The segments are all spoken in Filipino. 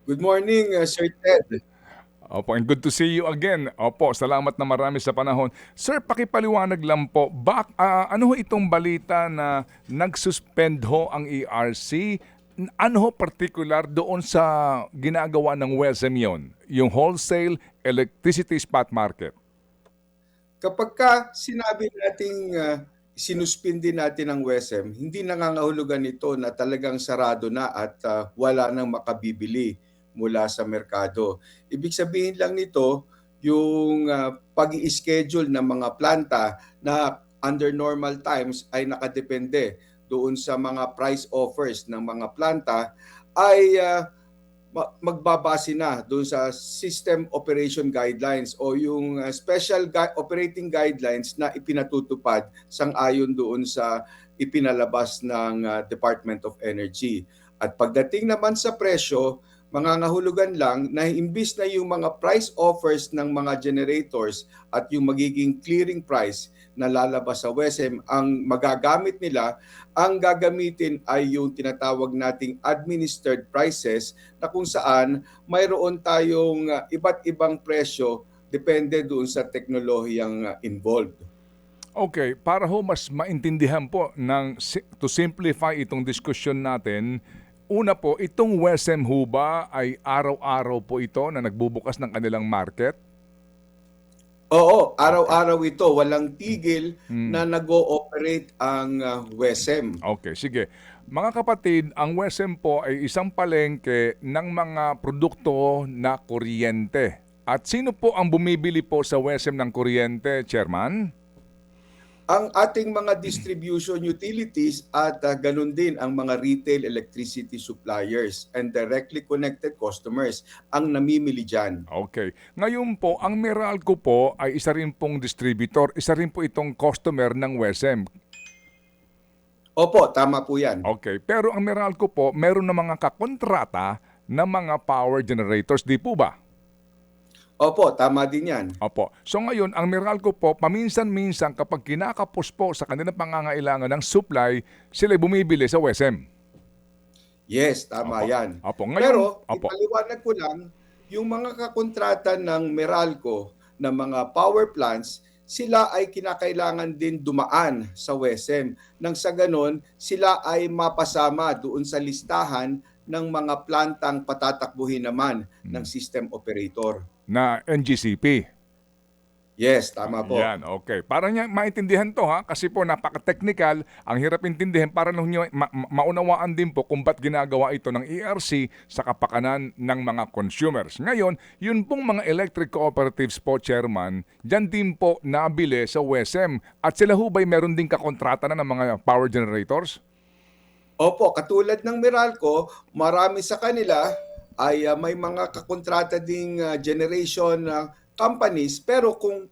Good morning, Sir Ted. Opo, and good to see you again. Opo, salamat na marami sa panahon. Sir, pakipaliwanag lang po, ano ho itong balita na nag-suspend ho ang ERC? Ano ho particular doon sa ginagawa ng WESM yon? Yung wholesale electricity spot market? Kapag ka sinabi nating sinuspindi natin ang WESM, hindi nangangahulugan ito na talagang sarado na at wala nang makabibili mula sa merkado. Ibig sabihin lang nito, yung pag-i-schedule ng mga planta na under normal times ay nakadepende doon sa mga price offers ng mga planta ay magbabase na doon sa System Operation Guidelines o yung special operating guidelines na ipinatutupad sang-ayon doon sa ipinalabas ng Department of Energy. At pagdating naman sa presyo, mangangahulugan lang na imbis na yung mga price offers ng mga generators at yung magiging clearing price na lalabas sa WESM ang magagamit nila, ang gagamitin ay yung tinatawag nating administered prices na kung saan mayroon tayong iba't ibang presyo depende doon sa teknolohiyang involved. Okay, para ho mas maintindihan po to simplify itong diskusyon natin, una po, itong WESM ho ba ay araw-araw po ito na nagbubukas ng kanilang market? Oo, Okay. araw-araw ito, walang tigil na nag-ooperate ang WESM. Okay, sige. Mga kapatid, ang WESM po ay isang palengke ng mga produkto na kuryente. At sino po ang bumibili po sa WESM ng kuryente, Chairman? Ang ating mga distribution utilities at ganun din ang mga retail electricity suppliers and directly connected customers ang namimili dyan. Okay. Ngayon po, ang Meralco po ay isa rin pong distributor, isa rin po itong customer ng WESM. Opo, tama po yan. Okay. Pero ang Meralco po, meron na mga kakontrata na mga power generators, di po ba? Opo, tama din yan. Opo. So ngayon, ang Meralco po, paminsan-minsan kapag kinakapos po sa kanilang pangangailangan ng supply, sila bumibili sa WESM. Yes, tama Opo. yan. Opo. Ngayon, Pero opo. ipaliwanag ko lang, yung mga kakontrata ng Meralco na mga power plants, sila ay kinakailangan din dumaan sa WESM. Nang sa ganon, sila ay mapasama doon sa listahan ng mga plantang patatakbuhin naman ng system operator. Na NGCP. Yes, tama po. Yan, okay. Para niya maintindihan to ha, kasi po napaka-technical, ang hirap intindihin para nyo maunawaan din po kung ba't ginagawa ito ng ERC sa kapakanan ng mga consumers. Ngayon, yun pong mga electric cooperatives po, Chairman, dyan din po nabili sa WESM. At sila ho ba'y meron din kakontrata na ng mga power generators? Opo, katulad ng Meralco, marami sa kanila ay may mga kakontrata ding generation companies pero kung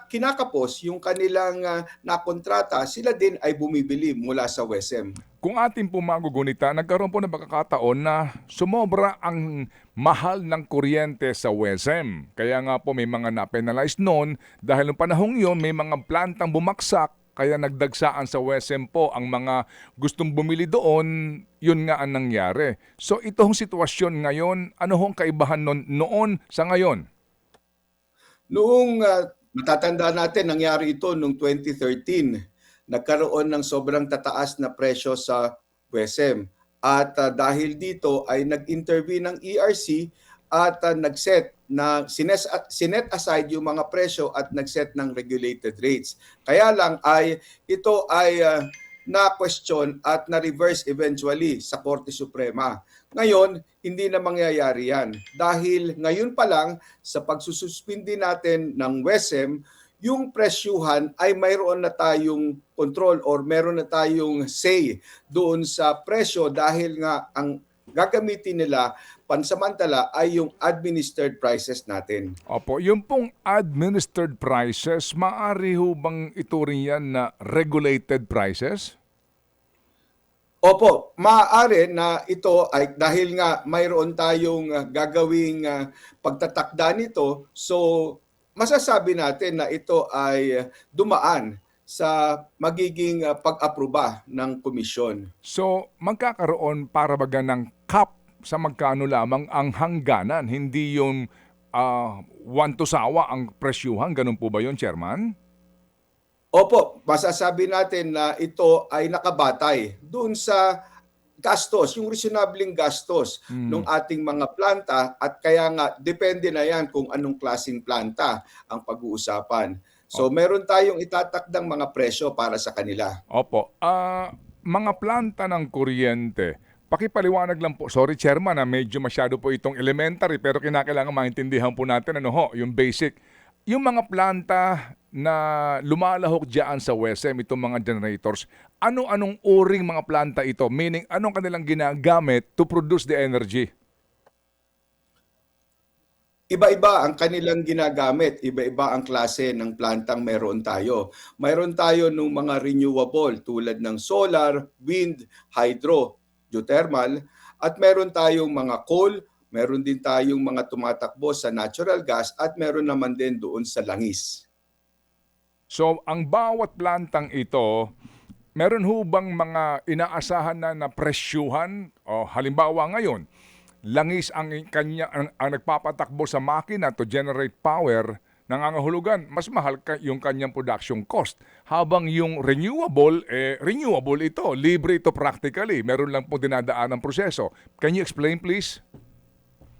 kinakapos yung kanilang nakontrata, sila din ay bumibili mula sa WESM. Kung ating po magugunita, nagkaroon po ng pagkakataon na sumobra ang mahal ng kuryente sa WESM. Kaya nga po may mga na-penalize noon dahil noong panahong yun may mga plantang bumagsak kaya nagdagsaan sa WESM po ang mga gustong bumili doon, yun nga ang nangyari. So itong sitwasyon ngayon, ano hong kaibahan noon sa ngayon? Noong matatanda natin, nangyari ito noong 2013. Nagkaroon ng sobrang tataas na presyo sa WESM. At dahil dito ay nag-intervene ng ERC at sinet aside yung mga presyo at nag-set ng regulated rates. Kaya lang ay ito ay na-question at na-reverse eventually sa Korte Suprema. Ngayon, hindi na mangyayari yan. Dahil ngayon pa lang, sa pagsususpindi natin ng WESM, yung presyuhan ay mayroon na tayong control or meron na tayong say doon sa presyo dahil nga ang gagamitin nila pansamantala ay yung administered prices natin. Opo, yung pong administered prices, maaari ho bang ituring yan na regulated prices? Opo, maaari na ito ay dahil nga mayroon tayong gagawing pagtatakda nito, so masasabi natin na ito ay dumaan sa magiging pag-aproba ng komisyon. So, magkakaroon para baga ng cap sa magkano lamang ang hangganan, hindi yung one to sawa ang presyuhan. Ganun po ba yun, Chairman? Opo, masasabi natin na ito ay nakabatay doon sa gastos, yung reasonabling gastos ng Mm. ating mga planta at kaya nga depende na yan kung anong klaseng planta ang pag-uusapan. So meron tayong itatakdang mga presyo para sa kanila. Opo. Mga planta ng kuryente, pakipaliwanag lang po. Sorry, Chairman, medyo masyado po itong elementary pero kinakailangan maintindihan po natin ano ho, yung basic. Yung mga planta na lumalahok diyan sa WESM, itong mga generators, ano-anong uring mga planta ito? Meaning, anong kanilang ginagamit to produce the energy? Iba-iba ang kanilang ginagamit, iba-iba ang klase ng plantang meron tayo. Mayroon tayo ng mga renewable tulad ng solar, wind, hydro, geothermal, at meron tayong mga coal, meron din tayong mga tumatakbo sa natural gas at meron naman din doon sa langis. So, ang bawat plantang ito, meron ho bang mga inaasahan na presyuhan? O halimbawa ngayon, langis ang nagpapatakbo sa makina to generate power, nangangahulugan mas mahal yung kanyang production cost. Habang yung renewable ito, libre ito practically. Meron lang po dinadaan ang proseso. Can you explain please?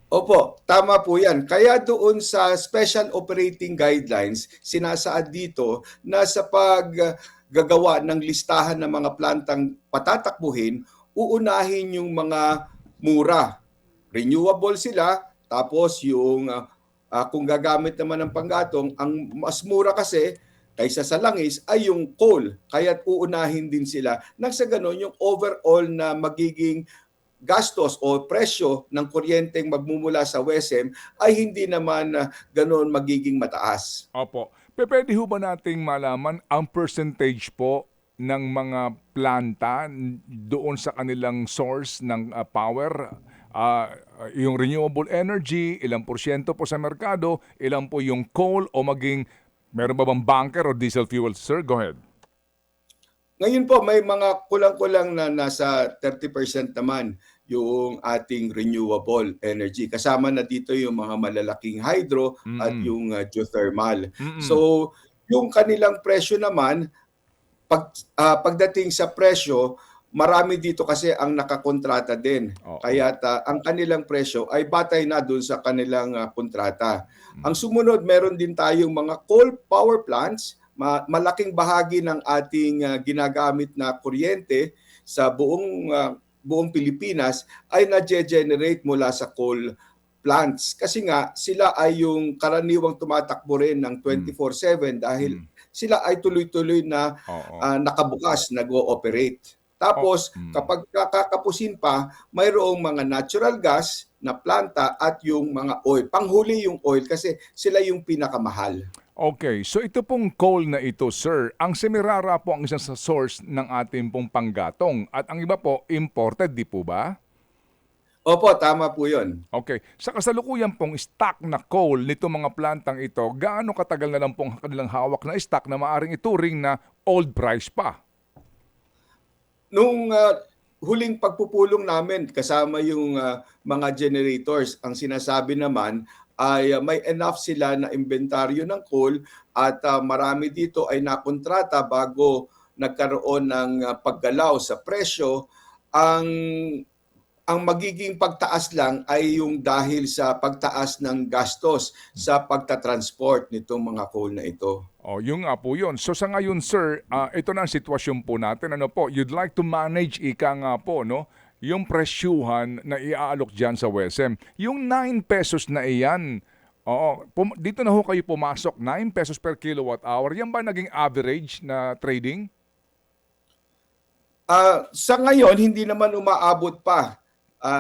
Opo, tama po yan. Kaya doon sa Special Operating Guidelines, sinasaad dito na sa paggagawa ng listahan ng mga plantang patatakbuhin, uunahin yung mga mura. Renewable sila, tapos yung kung gagamit naman ng panggatong, ang mas mura kasi kaysa sa langis ay yung coal. Kaya't uunahin din sila. Nang sa ganon, yung overall na magiging gastos o presyo ng kuryenteng magmumula sa WESM ay hindi naman ganoon magiging mataas. Opo. Pupuwede ho ba nating malaman ang percentage po ng mga planta doon sa kanilang source ng power? Yung renewable energy, ilang porsyento po sa merkado, ilan po yung coal o maging meron ba bang bunker o diesel fuel? Sir, go ahead. Ngayon po may mga kulang-kulang na nasa 30% naman yung ating renewable energy. Kasama na dito yung mga malalaking hydro at Mm. yung geothermal. Mm. So yung kanilang presyo naman pagdating sa presyo, marami dito kasi ang nakakontrata din. Oo. Kaya ang kanilang presyo ay batay na doon sa kanilang kontrata. Ang Mm. sumunod, meron din tayong mga coal power plants. Malaking bahagi ng ating ginagamit na kuryente sa buong Pilipinas ay na-generate mula sa coal plants. Kasi nga, sila ay yung karaniwang tumatakbo rin ng Mm. 24/7 dahil Mm. sila ay tuloy-tuloy na Oo. nakabukas, nag-ooperate. Tapos, Mm. kapag kakapusin pa, mayroong mga natural gas na planta at yung mga oil. Panghuli yung oil kasi sila yung pinakamahal. Okay, so ito pong coal na ito, sir, ang Semirara po ang isang sa source ng ating pong panggatong at ang iba po imported, di po ba? Opo, tama po yun. Okay, sa kasalukuyan pong stock na coal nito mga plantang ito, gaano katagal na lang pong kanilang hawak na stock na maaring ituring na old price pa? Nung huling pagpupulong namin kasama yung mga generators, ang sinasabi naman ay may enough sila na inventaryo ng coal at marami dito ay nakontrata bago nagkaroon ng paggalaw sa presyo. Ang magiging pagtaas lang ay yung dahil sa pagtaas ng gastos sa pagta-transport nitong mga coal na ito. Oh, yung nga po yun. So sa ngayon, sir, ito na ang sitwasyon po natin. Ano po, you'd like to manage ika nga po, no? Yung presyuhan na iaalok dyan sa WESM. Yung 9 pesos na iyan, oo, dito na ho kayo pumasok, 9 pesos per kilowatt hour. Yan ba naging average na trading? Sa ngayon, hindi naman umaabot pa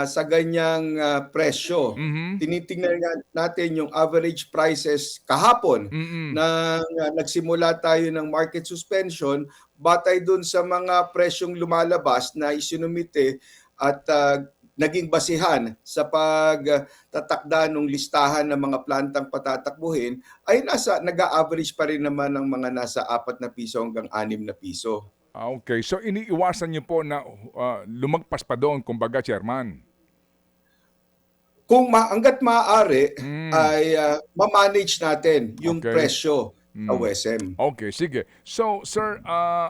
sa ganyang presyo. Mhm. Tinitingnan natin yung average prices kahapon Mm. na nagsimula tayo ng market suspension batay dun sa mga presyong lumalabas na isinumite at naging basihan sa pagtatakda ng listahan ng mga plantang patatakbuhin ay nag-a-average pa rin naman ng mga nasa 4 na piso hanggang 6 na piso. Okay. So iniiwasan niyo po na lumagpas pa doon, kumbaga, Chairman. Kung hangga't maaari Hmm, ay ma-manage natin yung okey. presyo sa Hmm. WESM. Okay, sige. So, sir,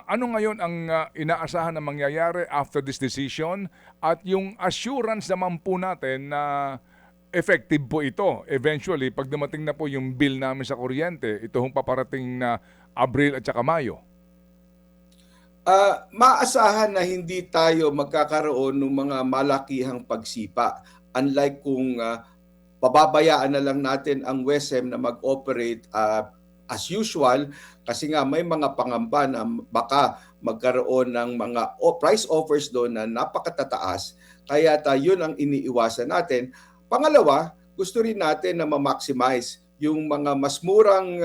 ano ngayon ang inaasahan na mangyayari after this decision at yung assurance naman po natin na effective po ito eventually 'pag dumating na po yung bill namin sa kuryente, ito hong paparating na Abril at saka Mayo? Maasahan na hindi tayo magkakaroon ng mga malakihang pagsipa. Unlike kung pababayaan na lang natin ang WESM na mag-operate as usual kasi nga may mga pangamba na baka magkaroon ng mga price offers doon na napakatataas. Kaya yun ang iniiwasan natin. Pangalawa, gusto rin natin na ma-maximize yung mga mas murang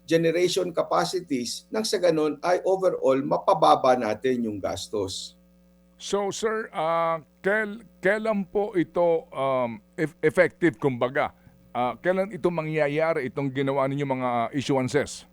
generation capacities nang sa ganun ay overall mapababa natin yung gastos. So, sir, kailan po ito, effective kumbaga? Kailan ito mangyayari itong ginawa ninyong mga issuances?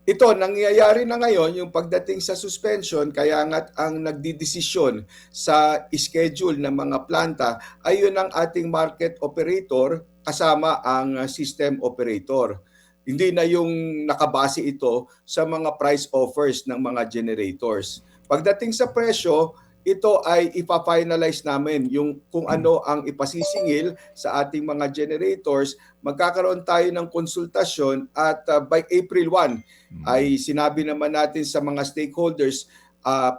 Ito, nangyayari na ngayon yung pagdating sa suspension, kaya nga't ang nagdidesisyon sa schedule ng mga planta ay yun ang ating market operator kasama ang system operator. Hindi na yung nakabase ito sa mga price offers ng mga generators. Pagdating sa presyo, ito ay ipa-finalize namin yung kung ano ang ipasisingil sa ating mga generators. Magkakaroon tayo ng konsultasyon at by April 1 Hmm. ay sinabi naman natin sa mga stakeholders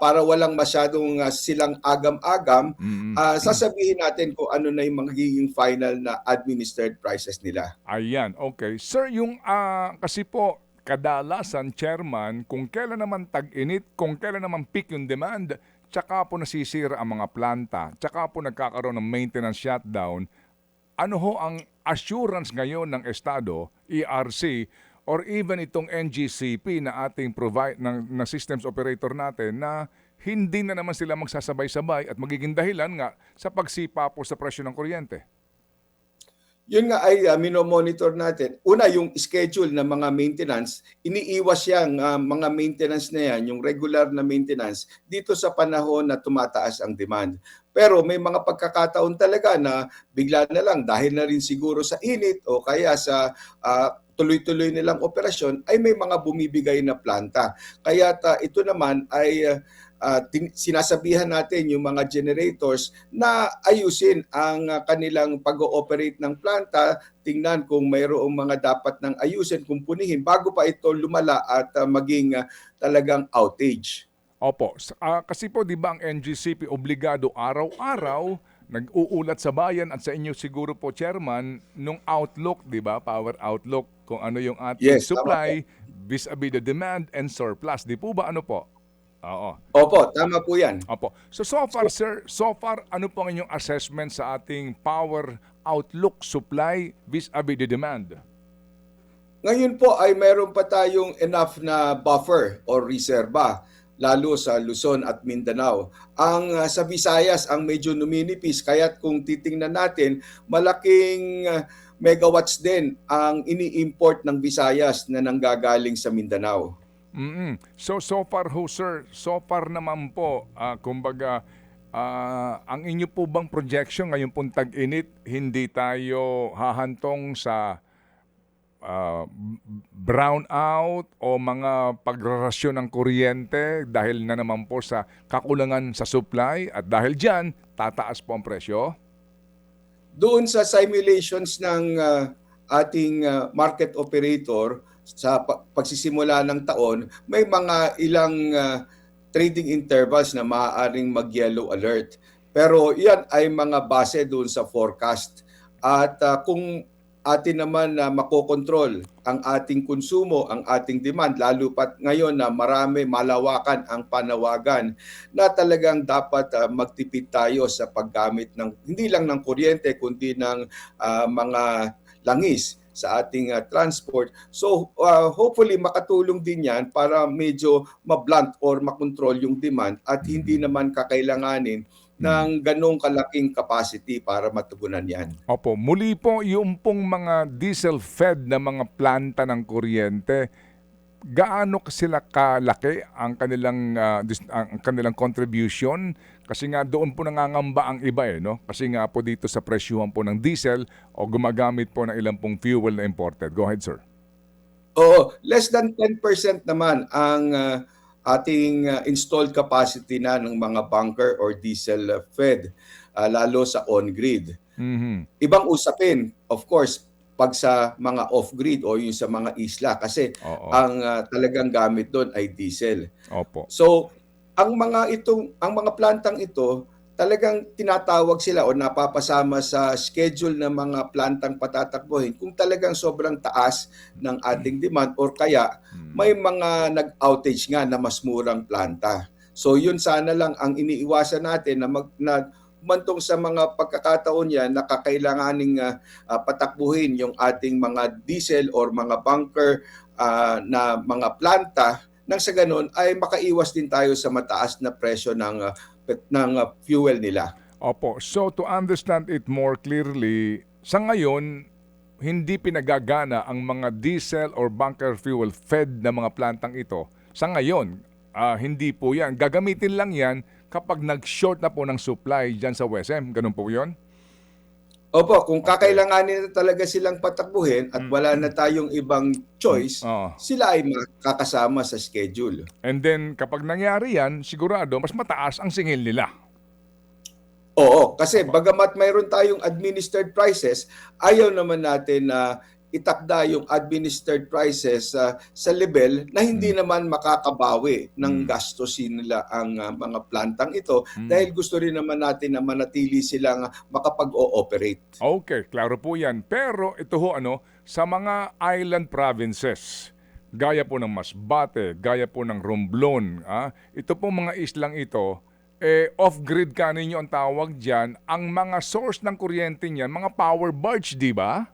para walang masyadong silang agam-agam, Mm. sasabihin natin kung ano na yung magiging final na administered prices nila. Ayan, okay. Sir, yung, kasi po kadalasan chairman kung kailan naman tag-init, kung kailan naman peak yung demand, tsaka po nasisira ang mga planta, tsaka po nagkakaroon ng maintenance shutdown. Ano ho ang assurance ngayon ng Estado, ERC, or even itong NGCP na ating ng systems operator natin na hindi na naman sila magsasabay-sabay at magiging dahilan nga sa pagsipa po sa presyo ng kuryente? Yun nga ay minomonitor natin. Una, yung schedule ng mga maintenance, iniiwas yang mga maintenance na yan, yung regular na maintenance, dito sa panahon na tumataas ang demand. Pero may mga pagkakataon talaga na bigla na lang dahil na rin siguro sa init o kaya sa tuloy-tuloy nilang operasyon ay may mga bumibigay na planta. Kaya ito naman ay sinasabihan natin yung mga generators na ayusin ang kanilang pag-ooperate ng planta, tingnan kung mayroong mga dapat ng ayusin, kumpunihin bago pa ito lumala at maging talagang outage. Opo, kasi po 'di ba ang NGCP obligado araw-araw nag-uulat sa bayan at sa inyo siguro po chairman nung outlook 'di ba, power outlook kung ano yung ating Yes, tama po. supply vis-a-vis the demand and surplus, 'di po ba ano po? Oo, Opo, tama po yan. opo. So far sir, so far ano po ang inyong assessment sa ating power outlook supply vis-a-vis the demand? Ngayon po ay meron pa tayong enough na buffer or reserba lalo sa Luzon at Mindanao. Ang sa Visayas ang medyo numinipis kaya't kung titingnan natin malaking megawatts din ang ini-import ng Visayas na nanggagaling sa Mindanao. So far ho sir, so far naman po, kumbaga, ang inyo po bang projection ngayon pong tag-init, hindi tayo hahantong sa brownout o mga pagrarasyon ng kuryente dahil na naman po sa kakulangan sa supply at dahil diyan, tataas po ang presyo? Doon sa simulations ng ating market operator sa pagsisimula ng taon, may mga ilang trading intervals na maaaring mag-yellow alert. Pero yan ay mga base doon sa forecast. At kung atin naman na makokontrol ang ating konsumo, ang ating demand, lalo pat ngayon na marami, malawakan ang panawagan na talagang dapat magtipid tayo sa paggamit ng hindi lang ng kuryente kundi ng mga langis sa ating transport. So hopefully makatulong din yan para medyo ma-blunt or makontrol yung demand at hindi Mhm. naman kakailanganin Hmm. ng ganong kalaking capacity para matugunan yan. Opo, muli po yung pong mga diesel-fed na mga planta ng kuryente, gaano sila kalaki ang kanilang, ang kanilang contribution Kasi nga doon po nangangamba ang iba eh, no? Kasi nga po dito sa presyuhan po ng diesel o gumagamit po ng ilang pong fuel na imported. Go ahead, sir. Oo, less than 10% naman ang ating installed capacity na ng mga bunker or diesel fed, lalo sa on-grid. Mhm. Ibang usapin, of course, pag sa mga off-grid o yung sa mga isla kasi Oo. ang talagang gamit doon ay diesel. Opo. So, ang mga plantang ito talagang tinatawag sila o napapasama sa schedule ng mga plantang patatakbuhin kung talagang sobrang taas ng ating demand or kaya may mga nag-outage nga na mas murang planta. So yun sana lang ang iniiwasan natin na humantong sa mga pagkakataon yan na kakailanganing patakbuhin yung ating mga diesel or mga bunker na mga planta nang sa ganun ay makaiwas din tayo sa mataas na presyo ng fuel nila. Opo. So to understand it more clearly, sa ngayon, hindi pinagagana ang mga diesel or bunker fuel fed na mga plantang ito. Sa ngayon, hindi po yan. Gagamitin lang yan kapag nag-short na po ng supply dyan sa WSM. Ganun po yun? Opo, kung Okay. kakailanganin na talaga silang patakbuhin at wala na tayong ibang choice, Oo. sila ay makakasama sa schedule. And then kapag nangyari yan, sigurado mas mataas ang singil nila. Oo, kasi Opo. bagamat mayroon tayong administered prices, ayaw naman natin na itakda yung administered prices sa level na hindi naman makakabawi ng gastusin nila ang mga plantang ito dahil gusto rin naman natin na manatili silang makapag-ooperate. Okay, klaro po yan. Pero ito ho sa mga island provinces, gaya po ng Masbate, gaya po ng Romblon, ito pong mga islang ito, off-grid ka ninyo ang tawag dyan, ang mga source ng kuryente niyan, mga power barge, di ba?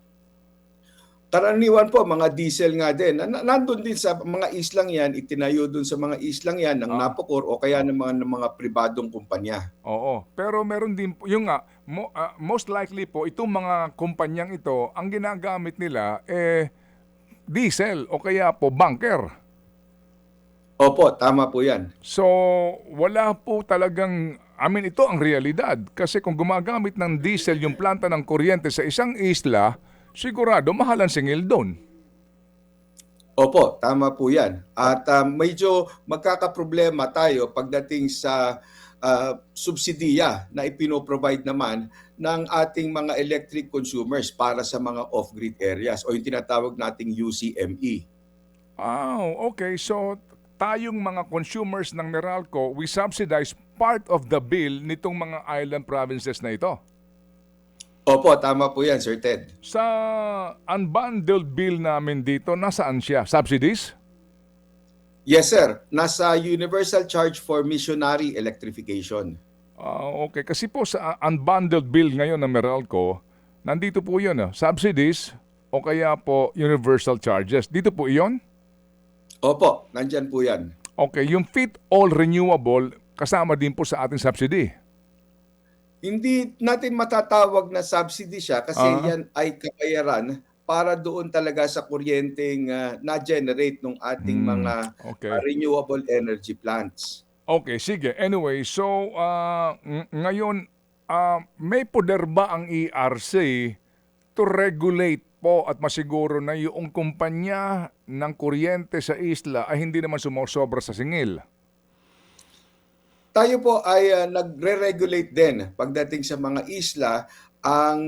Karaniwan po, mga diesel nga din. Nandun din sa mga islang yan, itinayo dun sa mga islang yan ng Ah. Napocor o kaya ng mga pribadong kumpanya. Oo, pero meron din po, yung nga, most likely po, itong mga kumpanyang ito, ang ginagamit nila, diesel o kaya po bunker. Opo, tama po yan. So, wala po talagang, ito ang realidad. Kasi kung gumagamit ng diesel yung planta ng kuryente sa isang isla, sigurado mahal ang singil doon. Opo, tama po yan. At medyo magkakaproblema tayo pagdating sa subsidiya na ipinoprovide naman ng ating mga electric consumers para sa mga off-grid areas o yung tinatawag nating UCME. Okay. So, tayong mga consumers ng Meralco, we subsidize part of the bill nitong mga island provinces na ito. Opo, tama po yan, Sir Ted. Sa unbundled bill namin dito, nasaan siya? Subsidies? Yes, sir. Nasa Universal Charge for Missionary Electrification. Okay. Kasi po sa unbundled bill ngayon ng Meralco, nandito po yun, subsidies o kaya po universal charges. Dito po iyon? Opo, nandyan po yan. Okay. Yung fit all renewable, kasama din po sa ating subsidy. Hindi natin matatawag na subsidy siya kasi yan ay kabayaran para doon talaga sa kuryenteng na-generate ng ating mga Okay. renewable energy plants. Okay, sige. Anyway, so ngayon, may poder ba ang ERC to regulate po at masiguro na yung kumpanya ng kuryente sa isla ay hindi naman sumosobra sa singil? Tayo po ay nagre-regulate din pagdating sa mga isla ang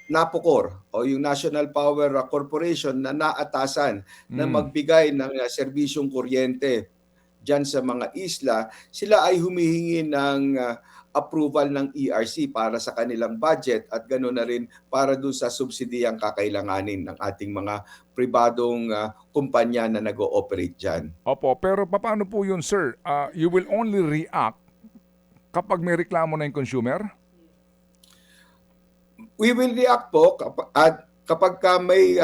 NAPOCOR o yung National Power Corporation na naatasan na magbigay ng serbisyong kuryente dyan sa mga isla. Sila ay humihingi ng approval ng ERC para sa kanilang budget at gano'n na rin para doon sa subsidiyang kakailanganin ng ating mga pribadong kumpanya na nag-ooperate dyan. Opo, pero paano po yun, sir? You will only react kapag may reklamo na yung consumer? We will react po kapag may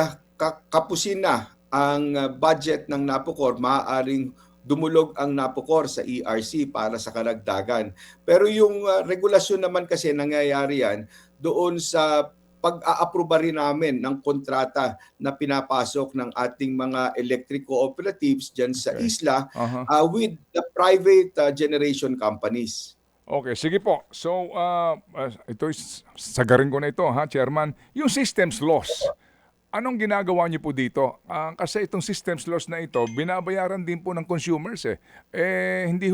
kapusin na ang budget ng NAPOCOR, maaaring dumulog ang NAPOCOR sa ERC para sa karagdagan. Pero yung regulasyon naman kasi nangyayari yan doon sa pag-aaproba rin namin ng kontrata na pinapasok ng ating mga electric cooperatives dyan sa Okay. isla Aha. with the private generation companies. Okay, sige po. So, ito sagarin ko na ito, ha, Chairman. Yung systems loss, anong ginagawa niyo po dito? Kasi itong systems loss na ito, binabayaran din po ng consumers eh. Hindi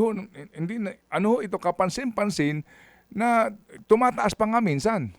na, ano ho ito kapansin-pansin na tumataas pa nga minsan.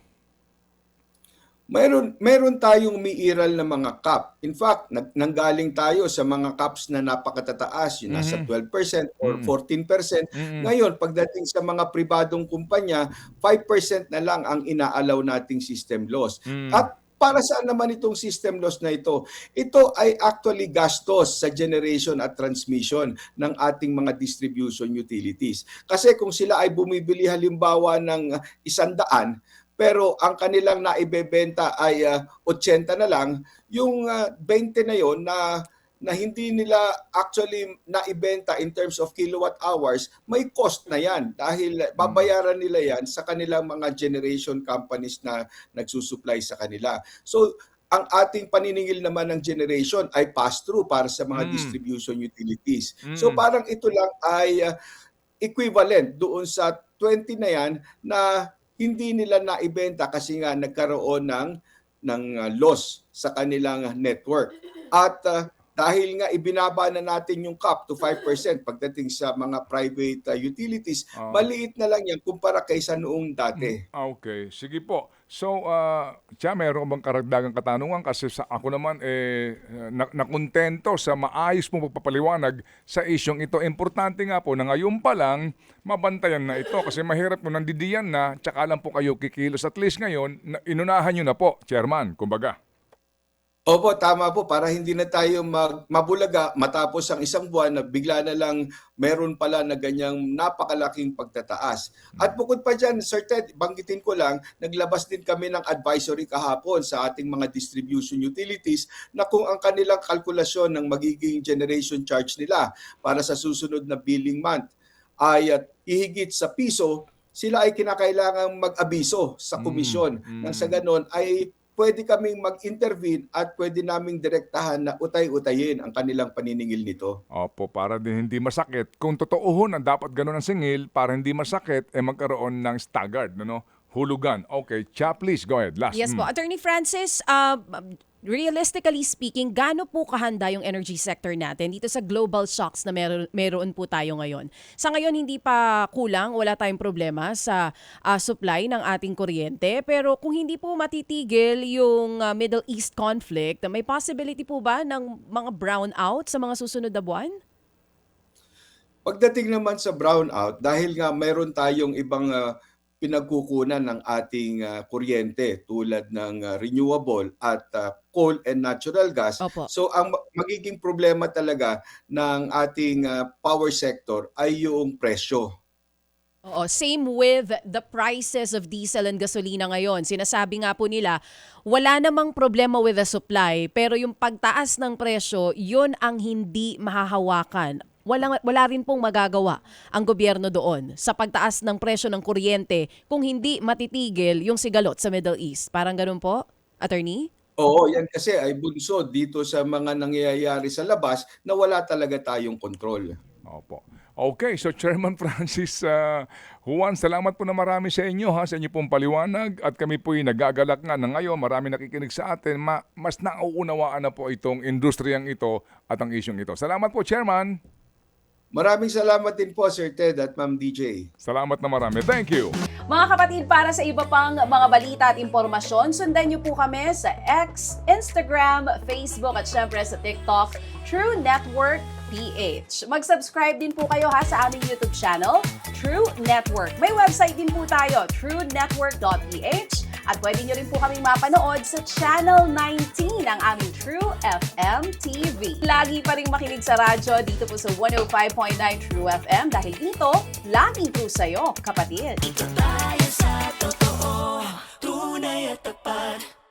Meron tayong umiiral na mga cap. In fact, nanggaling tayo sa mga caps na napakatataas, yung nasa Mhm. 12% or Mm. 14%. Mm. Ngayon, pagdating sa mga pribadong kumpanya, 5% na lang ang inaalaw nating system loss. Mm. At para saan naman itong system loss na ito? Ito ay actually gastos sa generation at transmission ng ating mga distribution utilities. Kasi kung sila ay bumibili halimbawa ng 100, pero ang kanilang naibebenta ay 80 na lang, yung 20 na yon na hindi nila actually naibenta in terms of kilowatt hours, may cost na yan dahil Mm. babayaran nila yan sa kanilang mga generation companies na nagsusupply sa kanila. So, ang ating paniningil naman ng generation ay pass-through para sa mga Mm. distribution utilities. So, Mm. parang ito lang ay equivalent doon sa 20 na yan na hindi nila naibenta kasi nga nagkaroon ng loss sa kanilang network. At dahil nga ibinaba na natin yung cap to 5% pagdating sa mga private utilities, Ah. maliit na lang yan kumpara kaysa noong dati. Okay, sige po. So, Cha, meron ka bang karagdagang katanungan? Kasi sa ako naman, nakontento sa maayos mong pagpapaliwanag sa isyong ito. Importante nga po na ngayon pa lang, mabantayan na ito. Kasi mahirap po nandidiyan na, tsaka lang po kayo kikilos. At least ngayon, inunahan nyo na po, Chairman, kumbaga. Opo, tama po. Para hindi na tayo mabulaga matapos ang isang buwan na bigla na lang meron pala na ganyang napakalaking pagtataas. At bukod pa dyan, Sir Ted, banggitin ko lang, naglabas din kami ng advisory kahapon sa ating mga distribution utilities na kung ang kanilang kalkulasyon ng magiging generation charge nila para sa susunod na billing month ay ihigit sa piso, sila ay kinakailangang mag-abiso sa Mm, komisyon. Nang sa mm. ganon ay pwede kaming mag-intervene at pwede naming direktahan na utay-utayin ang kanilang paniningil nito. Opo, para din hindi masakit. Kung totoo ho na dapat ganun ang singil, para hindi masakit, magkaroon ng staggered, ano? Hulugan. Okay, Cha, please, go ahead. Last. Yes po. Attorney Francis, realistically speaking, gaano po kahanda yung energy sector natin dito sa global shocks na meron po tayo ngayon? Sa ngayon, hindi pa kulang, wala tayong problema sa supply ng ating kuryente. Pero kung hindi po matitigil yung Middle East conflict, may possibility po ba ng mga brownout sa mga susunod na buwan? Pagdating naman sa brownout, dahil nga mayroon tayong ibang pinagkukunan ng ating kuryente tulad ng renewable at coal and natural gas. Opo. So ang magiging problema talaga ng ating power sector ay yung presyo. Oo, same with the prices of diesel and gasolina ngayon. Sinasabi nga po nila, wala namang problema with the supply, pero yung pagtaas ng presyo, yun ang hindi mahahawakan. Wala rin pong magagawa ang gobyerno doon sa pagtaas ng presyo ng kuryente kung hindi matitigil yung sigalot sa Middle East. Parang ganun po, attorney? Oo, yan kasi ay bunsod dito sa mga nangyayari sa labas na wala talaga tayong kontrol. Opo. Okay, so Chairman Francis Juan, salamat po na marami sa inyo ha, sa inyo pong paliwanag at kami po'y nagagalak nga na ngayon, marami nakikinig sa atin, mas nauunawaan na po itong industriyang ito at ang isyong ito. Salamat po, Chairman. Maraming salamat din po Sir Ted at Ma'am DJ. Salamat na marami. Thank you. Mga kapatid, para sa iba pang mga balita at impormasyon, sundan niyo po kami sa X, Instagram, Facebook at syempre sa TikTok, True Network PH. Mag-subscribe din po kayo ha sa aming YouTube channel, True Network. May website din po tayo, truenetwork.ph at pwede niyo rin po kaming mapanood sa Channel 19 ng aming True FM TV. Lagi pa rin makinig sa radyo dito po sa 105.9 True FM dahil dito, laging true sa'yo, kapatid. Dito tayo sa totoo, tunay at tapat.